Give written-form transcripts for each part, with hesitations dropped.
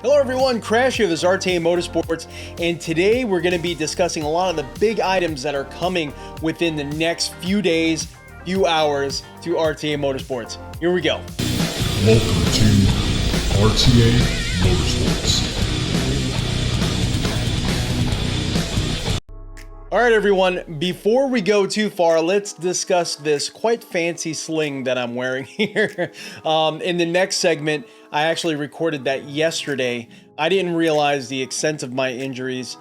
Hello everyone, Crash here, this is RTA Motorsports, and today we're going to be discussing a lot of the big items that are coming within the next few days, few hours to RTA Motorsports. Here we go. Welcome to RTA Motorsports. Alright everyone, before we go too far, let's discuss this quite fancy sling that I'm wearing here. In the next segment, I actually recorded that yesterday. I didn't realize the extent of my injuries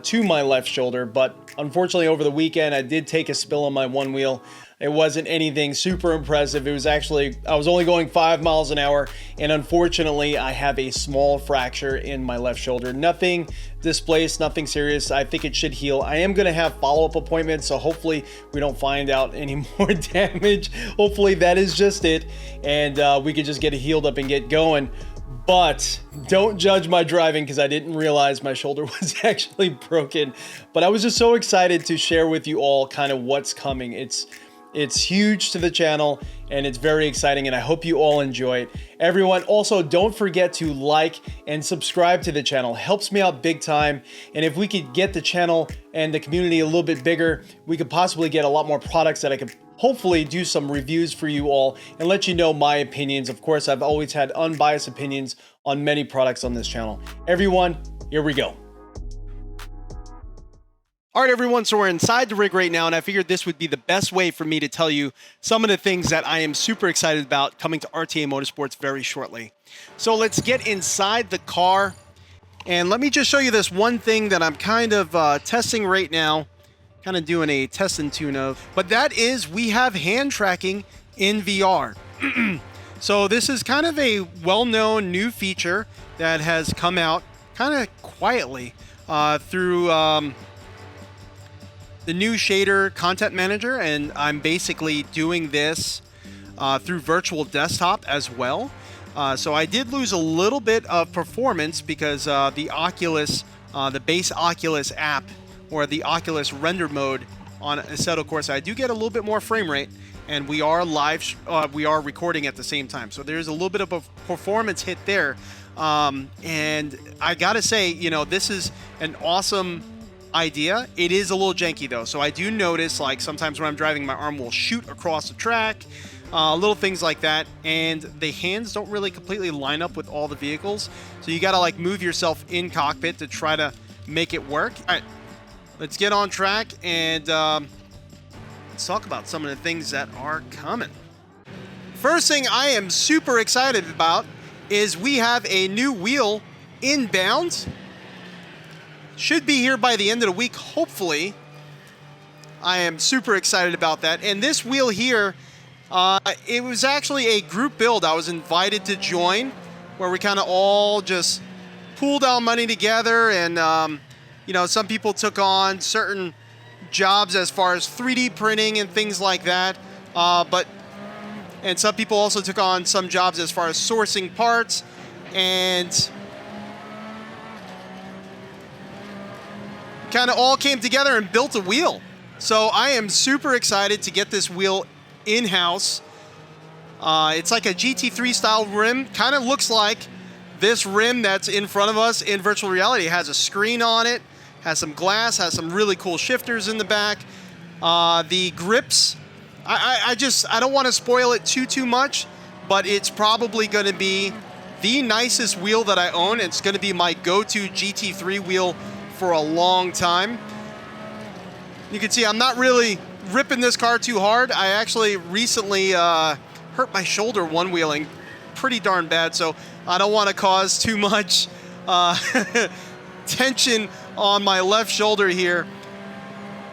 to my left shoulder, but unfortunately over the weekend I did take a spill on my one wheel. It wasn't anything super impressive. It was actually, I was only going 5 miles an hour, and unfortunately I have a small fracture in my left shoulder. Nothing displaced, nothing serious. I think it should heal. I am gonna have follow-up appointments, so hopefully we don't find out any more damage. Hopefully that is just it, and we could just get it healed up and get going. But don't judge my driving because I didn't realize my shoulder was actually broken. But I was just so excited to share with you all kind of what's coming. It's huge to the channel and it's very exciting, and I hope you all enjoy it. Everyone, also don't forget to like and subscribe to the channel. Helps me out big time, and if we could get the channel and the community a little bit bigger, we could possibly get a lot more products that I could hopefully do some reviews for you all and let you know my opinions. Of course, I've always had unbiased opinions on many products on this channel. Everyone, here we go. All right, everyone, so we're inside the rig right now, and I figured this would be the best way for me to tell you some of the things that I am super excited about coming to RTA Motorsports very shortly. So let's get inside the car, and let me just show you this one thing that I'm kind of testing right now, kind of doing a test and tune of, but that is we have hand tracking in VR. So this is kind of a well-known new feature that has come out kind of quietly through the new shader content manager, and I'm basically doing this through virtual desktop as well. So I did lose a little bit of performance because the Oculus, the base Oculus app, or the Oculus render mode on Assetto Corsa, I do get a little bit more frame rate, and we are live, we are recording at the same time. So there's a little bit of a performance hit there. And I gotta say, you know, this is an awesome idea. It is a little janky though, so I do notice like sometimes when I'm driving my arm will shoot across the track, little things like that, and the hands don't really completely line up with all the vehicles, so you gotta like move yourself in cockpit to try to make it work. All right, let's get on track and let's talk about some of the things that are coming. First thing I am super excited about is we have a new wheel inbound. Should be here by the end of the week, hopefully. I am super excited about that. And this wheel here, it was actually a group build I was invited to join, where we kind of all just pooled our money together, and you know, some people took on certain jobs as far as 3D printing and things like that, and some people also took on some jobs as far as sourcing parts, and kind of all came together and built a wheel. So I am super excited to get this wheel in-house. It's like a GT3 style rim. Kind of looks like this rim that's in front of us in virtual reality. It has a screen on it, has some glass, has some really cool shifters in the back. The grips, I don't want to spoil it too much, but it's probably going to be the nicest wheel that I own. It's going to be my go-to GT3 wheel for a long time. You can see I'm not really ripping this car too hard. I actually recently hurt my shoulder one-wheeling pretty darn bad, so I don't want to cause too much tension on my left shoulder here,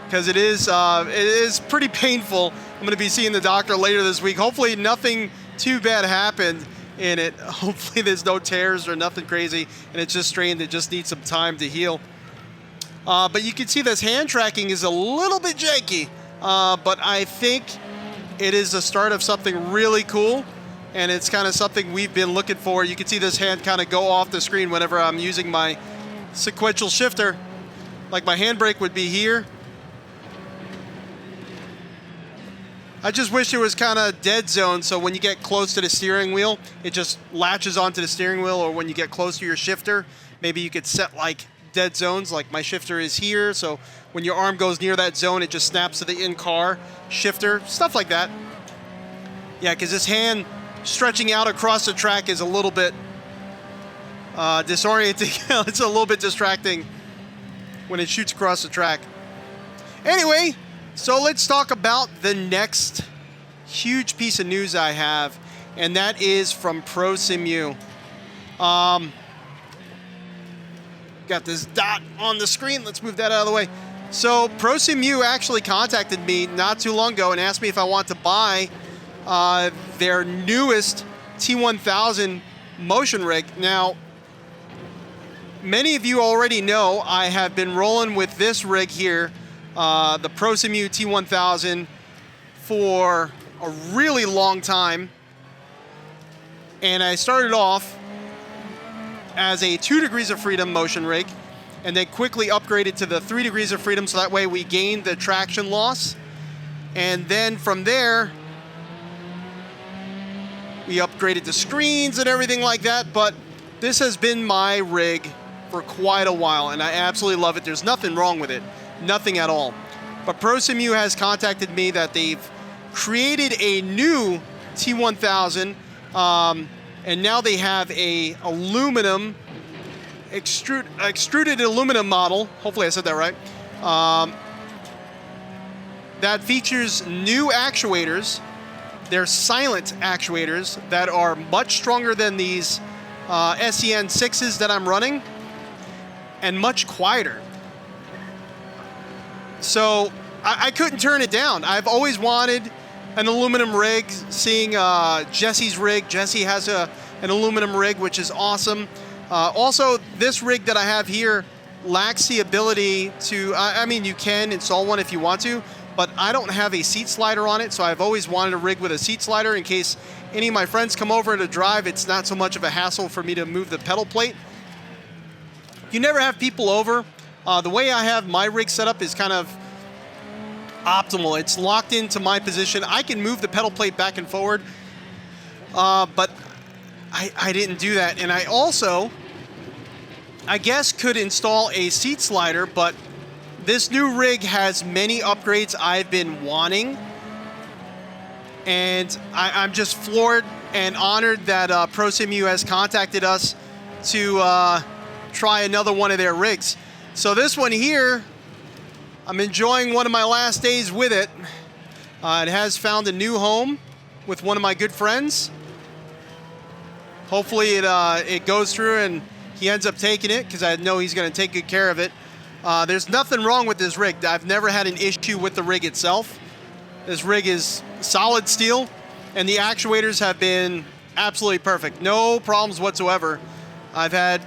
because it is pretty painful. I'm going to be seeing the doctor later this week. Hopefully nothing too bad happened in it. Hopefully there's no tears or nothing crazy, and it's just strained. It just needs some time to heal. But you can see this hand tracking is a little bit janky, but I think it is the start of something really cool, and it's kind of something we've been looking for. You can see this hand kind of go off the screen whenever I'm using my sequential shifter. Like my handbrake would be here. I just wish there was kind of dead zone, so when you get close to the steering wheel, it just latches onto the steering wheel, or when you get close to your shifter, maybe you could set like dead zones, like my shifter is here, so when your arm goes near that zone, it just snaps to the in-car shifter, stuff like that. Yeah, because this hand stretching out across the track is a little bit disorienting. It's a little bit distracting when it shoots across the track. Anyway, so let's talk about the next huge piece of news I have, and that is from Prosimu. Got this dot on the screen. Let's move that out of the way. So Prosimu actually contacted me not too long ago and asked me if I want to buy their newest T1000 motion rig. Now, many of you already know I have been rolling with this rig here, the Prosimu T1000, for a really long time. And I started off as a 2 degrees of freedom motion rig, and then quickly upgraded to the 3 degrees of freedom, so that way we gained the traction loss. And then from there, we upgraded the screens and everything like that. But this has been my rig for quite a while, and I absolutely love it. There's nothing wrong with it, nothing at all. But Prosimu has contacted me that they've created a new T1000, and now they have a aluminum, extruded aluminum model, hopefully I said that right, that features new actuators. They're silent actuators that are much stronger than these SEN6s that I'm running, and much quieter. So I couldn't turn it down. I've always wanted an aluminum rig, seeing Jesse's rig. Jesse has an aluminum rig, which is awesome. Also, this rig that I have here lacks the ability to, I mean, you can install one if you want to, but I don't have a seat slider on it, so I've always wanted a rig with a seat slider in case any of my friends come over to drive. It's not so much of a hassle for me to move the pedal plate. You never have people over. The way I have my rig set up is kind of optimal. It's locked into my position. I can move the pedal plate back and forward, but I didn't do that. And I also, I guess, could install a seat slider, but this new rig has many upgrades I've been wanting, and I'm just floored and honored that Prosimu has contacted us to try another one of their rigs. So this one here, I'm enjoying one of my last days with it. It has found a new home with one of my good friends. Hopefully it goes through and he ends up taking it, because I know he's going to take good care of it. There's nothing wrong with this rig. I've never had an issue with the rig itself. This rig is solid steel, and the actuators have been absolutely perfect. No problems whatsoever. I've had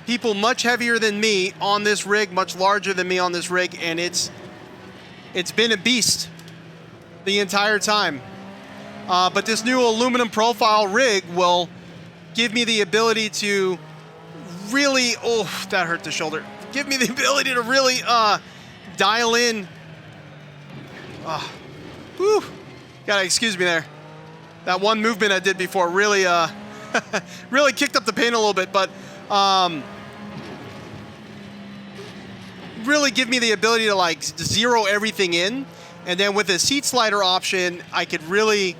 people much heavier than me on this rig, much larger than me on this rig, and it's been a beast the entire time. But this new aluminum profile rig will give me the ability to really, oh, that hurt the shoulder. Give me the ability to really dial in. Whew, gotta excuse me there. That one movement I did before really, really kicked up the pain a little bit, but really give me the ability to like zero everything in. And then with a seat slider option, I could really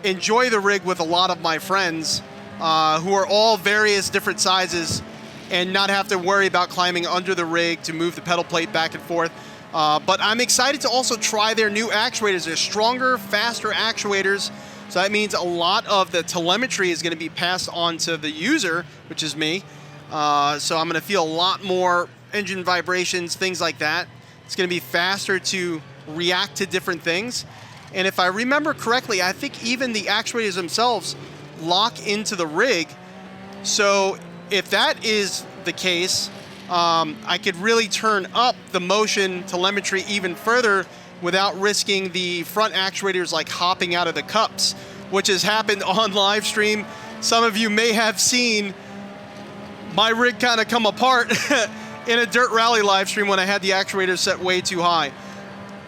enjoy the rig with a lot of my friends who are all various different sizes, and not have to worry about climbing under the rig to move the pedal plate back and forth. But I'm excited to also try their new actuators. They're stronger, faster actuators. So that means a lot of the telemetry is going to be passed on to the user, which is me. So I'm going to feel a lot more engine vibrations, things like that. It's going to be faster to react to different things. And if I remember correctly, I think even the actuators themselves lock into the rig. So if that is the case, I could really turn up the motion telemetry even further without risking the front actuators like hopping out of the cups, which has happened on live stream. Some of you may have seen my rig kind of come apart in a dirt rally live stream when I had the actuators set way too high.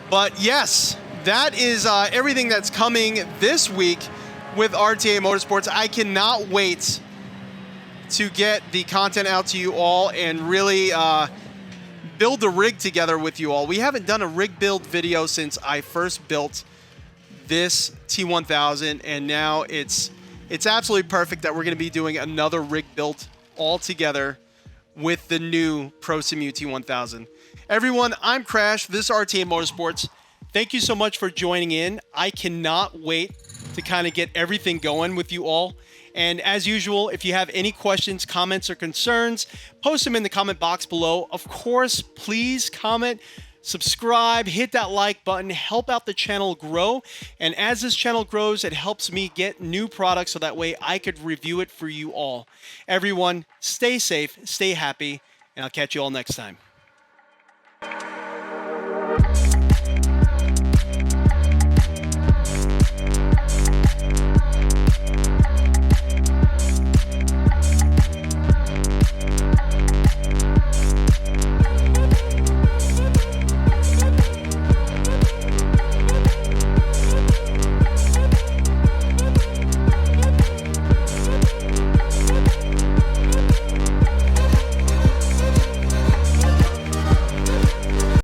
But yes, that is everything that's coming this week with RTA Motorsports. I cannot wait to get the content out to you all and really build the rig together with you all. We haven't done a rig build video since I first built this T1000, and now it's absolutely perfect that we're going to be doing another rig build all together with the new Prosimu T1000. Everyone, I'm Crash. This is RTA Motorsports. Thank you so much for joining in. I cannot wait to kind of get everything going with you all. And as usual, if you have any questions, comments, or concerns, post them in the comment box below. Of course, please comment, subscribe, hit that like button, help out the channel grow. And as this channel grows, it helps me get new products so that way I could review it for you all. Everyone, stay safe, stay happy, and I'll catch you all next time.